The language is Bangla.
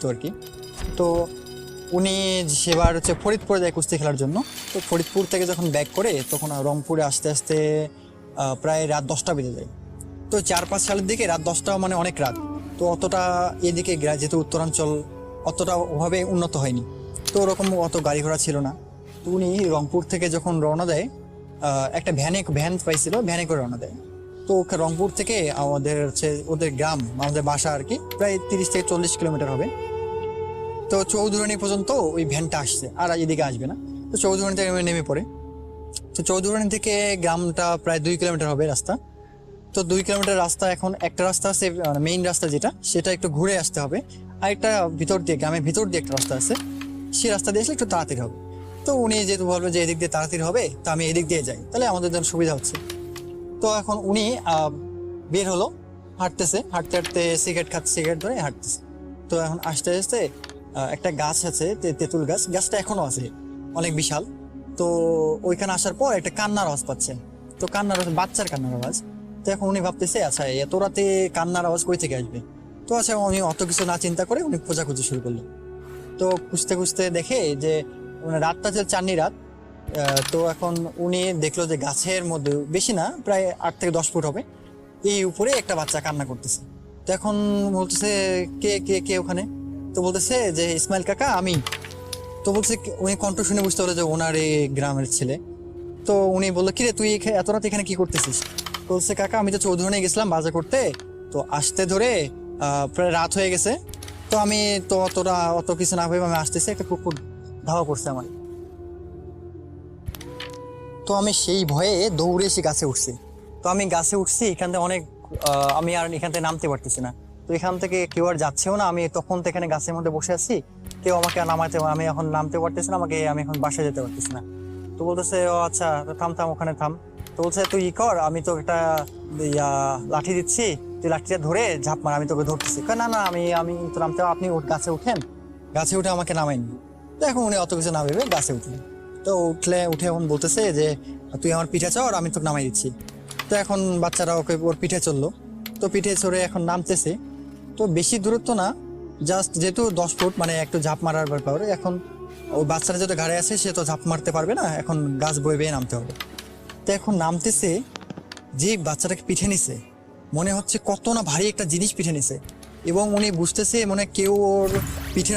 তো আর কি। তো উনি সেবার হচ্ছে ফরিদপুরে যায় কুস্তি খেলার জন্য। তো ফরিদপুর থেকে যখন ব্যাক করে তখন রংপুরে আসতে আসতে প্রায় রাত 10টা বেজে যায়। তো 4-5 সালের দিকে রাত 10টা মানে অনেক রাত। তো অতটা এদিকে যেহেতু উত্তরাঞ্চল অতটা ওভাবে উন্নত হয়নি, তো ওরকম অত গাড়ি ঘোড়া ছিল না। তো উনি রংপুর থেকে যখন রওনা দেয়, একটা ভ্যান পাইছিল, ভ্যানে করে রওনা দেয়। তো রংপুর থেকে আমাদের হচ্ছে ওদের গ্রাম, আমাদের বাসা আর কি, প্রায় 30 থেকে 40 কিলোমিটার হবে। তো চৌধুরানী পর্যন্ত ওই ভ্যানটা আসছে, আর এদিকে আসবে না। তো চৌধুরানী থেকে নেমে পড়ে। তো চৌধুরানী থেকে গ্রামটা প্রায় 2 কিলোমিটার হবে রাস্তা। তো 2 কিলোমিটার রাস্তা, এখন একটা রাস্তা আছে মেইন রাস্তা যেটা, সেটা একটু ঘুরে আসতে হবে। আর একটা ভিতর দিয়ে, গ্রামের ভিতর দিয়ে একটা রাস্তা আছে, সেই রাস্তা দিয়ে আসলে একটু তাড়াতাড়ি হবে। তো উনি যেহেতু বলবে যে এদিক দিয়ে তাড়াতাড়ি হবে, তো আমি এদিক দিয়ে যাই, তাহলে আমাদের জন্য সুবিধা হচ্ছে। তো এখন উনি বের হলো, হাঁটতেছে, হাঁটতে হাঁটতে সিগারেট খাচ্ছে, সিগারেট ধরে হাঁটতেছে। তো এখন আস্তে আস্তে একটা গাছ আছে, তেঁতুল গাছ, গাছটা এখনো আছে, অনেক বিশাল। তো ওইখানে আসার পর একটা কান্নার আওয়াজ পাচ্ছে। তো কান্নার আওয়াজ, বাচ্চার কান্নার আওয়াজ। তো এখন উনি ভাবতেছে আচ্ছা এত রাতে কান্নার আওয়াজ কই থেকে আসবে। তো আচ্ছা উনি অত কিছু না চিন্তা করে উনি খোঁজাখুঁজি শুরু করলো। তো খুঁজতে খুঁজতে দেখে যে রাতটা যে চাঁদনি রাত। তো এখন উনি দেখলো যে গাছের মধ্যে, বেশি না, প্রায় 8 থেকে 10 ফুট হবে, এই উপরে একটা বাচ্চা কান্না করতেছে। তো এখন বলতেছে কে কে কে ওখানে। তো বলতেছে যে ইসমাইল কাকা, আমি। তো বলছে উনি কণ্ঠ শুনে বুঝতে পারলো যে ওনার এই গ্রামের ছেলে। তো উনি বললো কিরে তুই এত রাত এখানে কি করতেছিস। বলছে কাকা আমি তো চৌধুরানী গেছিলাম বাজার করতে, তো আসতে ধরে প্রায় রাত হয়ে গেছে। তো আমি তো অত কিছু না ভেবে আমি আসতেছি, একটা কুকুর ধাওয়া করছে আমার। তো আমি সেই ভয়ে দৌড়ে এসে গাছে উঠছি। তো আমি গাছে উঠছি, এখান থেকে অনেক আমি আর এখান থেকে নামতে পারতেছি না। তো এখান থেকে কেউ আর যাচ্ছেও না, আমি তখন তো এখানে গাছের মধ্যে বসে আছি, কেউ আমাকে আর নামাতে, আমি এখন নামতে পারতেছি না, আমি এখন বাসায় যেতে পারতেছি না। তো বলতেছে ও আচ্ছা, তো থাম থাম, ওখানে থাম। তো বলছে তুই ই কর, আমি তো একটা লাঠি দিচ্ছি, তুই লাঠিটা ধরে ঝাঁপ মার, আমি তোকে ধরতেছি। না না, আমি আমি তো নামতে, আপনি গাছে উঠেন, গাছে উঠে আমাকে নামাইনি। তো এখন উনি অত কিছু না ভেবে গাছে উঠলেন। তো উঠে এখন বলতেছে যে তুই আমার পিঠে চড়, আমি তোকে নামাই দিচ্ছি। তো এখন বাচ্চারা ওকে ওর পিঠে চললো। তো পিঠে চড়ে এখন নামতেছে। তো বেশি দূরত্ব না, জাস্ট যেহেতু 10 ফুট, মানে একটু ঝাঁপ মারার ব্যাপার। এখন ওই বাচ্চারা যেহেতু ঘাড়ে আছে, সে তো ঝাঁপ মারতে পারবে না, এখন গাছ বয়ে বেয়ে নামতে হবে। তো এখন নামতেছে, যে বাচ্চাটাকে পিঠে নিছে, মনে হচ্ছে কত না ভারী একটা জিনিস পিঠে নিছে। এবং উনি বুঝতেছে মানে কেউ ওর পিঠে